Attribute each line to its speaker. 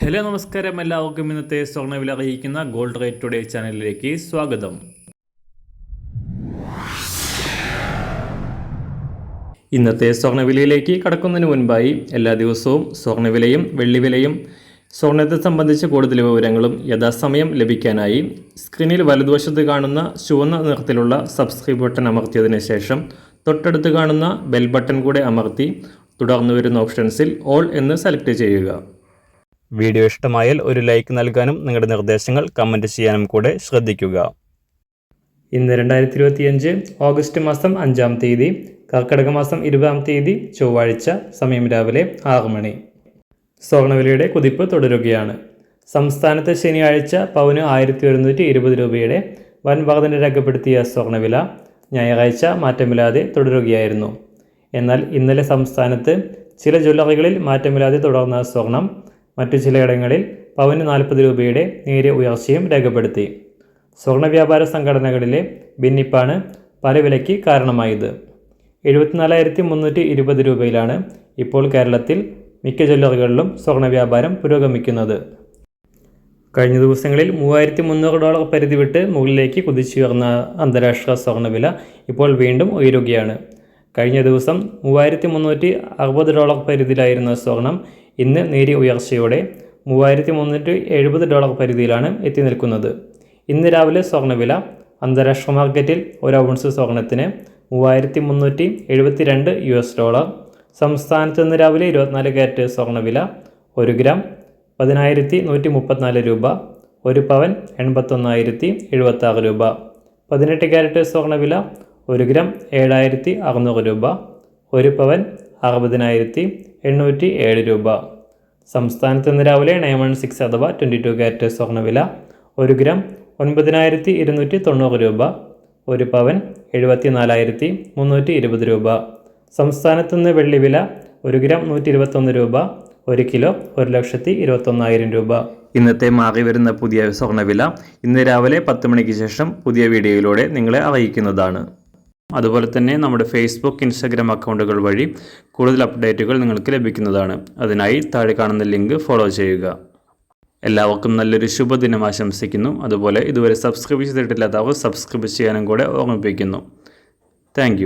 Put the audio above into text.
Speaker 1: Hello നമസ്കാരം, എല്ലാവർക്കും ഇന്നത്തെ സ്വർണ്ണവില അറിയിക്കുന്ന ഗോൾഡ് റേറ്റ് ടുഡേ ചാനലിലേക്ക് സ്വാഗതം. ഇന്നത്തെ സ്വർണ്ണവിലയിലേക്ക് കടക്കുന്നതിന് മുൻപായി എല്ലാ ദിവസവും സ്വർണ്ണവിലയും വെള്ളിവിലയും സ്വർണ്ണത്തെ സംബന്ധിച്ച് കൂടുതൽ വിവരങ്ങളും യഥാസമയം ലഭിക്കാനായി സ്ക്രീനിൽ വലതുവശത്ത് കാണുന്ന ചുവന്ന നിറത്തിലുള്ള സബ്സ്ക്രൈബ് ബട്ടൺ അമർത്തിയതിനു ശേഷം തൊട്ടടുത്ത് കാണുന്ന ബെൽ ബട്ടൺ കൂടെ അമർത്തി തുടർന്ന് വരുന്ന ഓപ്ഷൻസിൽ ഓൾ എന്ന് സെലക്ട് ചെയ്യുക. വീഡിയോ ഇഷ്ടമായാൽ ഒരു ലൈക്ക് നൽകാനും നിങ്ങളുടെ നിർദ്ദേശങ്ങൾ കമൻറ്റ് ചെയ്യാനും കൂടെ ശ്രദ്ധിക്കുക. ഇന്ന് 2025 ഓഗസ്റ്റ് മാസം 5-ാം തീയതി, കർക്കിടക മാസം 20-ാം തീയതി ചൊവ്വാഴ്ച, സമയം രാവിലെ 6 മണി. സ്വർണ്ണവിലയുടെ കുതിപ്പ് തുടരുകയാണ്. സംസ്ഥാനത്ത് ശനിയാഴ്ച പവന് 1120 രൂപയുടെ വൻ വർധന രേഖപ്പെടുത്തിയ സ്വർണ്ണവില ഞായറാഴ്ച മാറ്റമില്ലാതെ തുടരുകയായിരുന്നു. എന്നാൽ ഇന്നലെ സംസ്ഥാനത്ത് ചില ജ്വല്ലറികളിൽ മാറ്റമില്ലാതെ തുടർന്ന സ്വർണം മറ്റു ചിലയിടങ്ങളിൽ പവന് 40 രൂപയുടെ നേരിയ ഉയർച്ചയും രേഖപ്പെടുത്തി. സ്വർണ്ണ വ്യാപാര സംഘടനകളിലെ ഭിന്നിപ്പാണ് പല വിലയ്ക്ക് കാരണമായത്. 74,320 രൂപയിലാണ് ഇപ്പോൾ കേരളത്തിൽ മിക്ക ജ്വല്ലറികളിലും സ്വർണ്ണ വ്യാപാരം പുരോഗമിക്കുന്നത്. കഴിഞ്ഞ ദിവസങ്ങളിൽ $3,300 പരിധി വിട്ട് മുകളിലേക്ക് കുതിച്ചുയർന്ന അന്താരാഷ്ട്ര സ്വർണ്ണവില ഇപ്പോൾ വീണ്ടും ഉയരുകയാണ്. കഴിഞ്ഞ ദിവസം $3,360 പരിധിയിലായിരുന്ന സ്വർണം ഇന്ന് നേരിയ ഉയർച്ചയോടെ $3,370 പരിധിയിലാണ് എത്തി നിൽക്കുന്നത്. ഇന്ന് രാവിലെ സ്വർണ്ണവില അന്താരാഷ്ട്ര മാർക്കറ്റിൽ ഒരു ഔൺസ് സ്വർണത്തിന് $3,372. സംസ്ഥാനത്ത് ഇന്ന് രാവിലെ 24 കാരറ്റ് സ്വർണ്ണവില 1 ഗ്രാം 10,134 രൂപ, 1 പവൻ 81,076 രൂപ. 18 കാരറ്റ് സ്വർണ്ണവില 1 ഗ്രാം 7,600 രൂപ, 1 പവൻ 60,807 രൂപ. സംസ്ഥാനത്ത് ഇന്ന് രാവിലെ 916 അഥവാ 22 കാരറ്റ് സ്വർണ്ണവില 1 ഗ്രാം 9,290 രൂപ, 1 പവൻ 74,320 രൂപ. സംസ്ഥാനത്ത് ഇന്ന് വെള്ളിവില 1 ഗ്രാം 121 രൂപ, 1 കിലോ 1,21,000 രൂപ. ഇന്നത്തെ മാറി വരുന്ന പുതിയ സ്വർണ്ണവില ഇന്ന് രാവിലെ 10 മണിക്ക് ശേഷം പുതിയ വീഡിയോയിലൂടെ നിങ്ങളെ അറിയിക്കുന്നതാണ്. അതുപോലെ തന്നെ നമ്മുടെ ഫേസ്ബുക്ക്, ഇൻസ്റ്റാഗ്രാം അക്കൗണ്ടുകൾ വഴി കൂടുതൽ അപ്ഡേറ്റുകൾ നിങ്ങൾക്ക് ലഭിക്കുന്നതാണ്. അതിനായി താഴെ കാണുന്ന ലിങ്ക് ഫോളോ ചെയ്യുക. എല്ലാവർക്കും നല്ലൊരു ശുഭദിനം ആശംസിക്കുന്നു. അതുപോലെ ഇതുവരെ സബ്സ്ക്രൈബ് ചെയ്തിട്ടില്ലാത്തവർ സബ്സ്ക്രൈബ് ചെയ്യാനും കൂടെ ഓർമ്മിപ്പിക്കുന്നു. താങ്ക്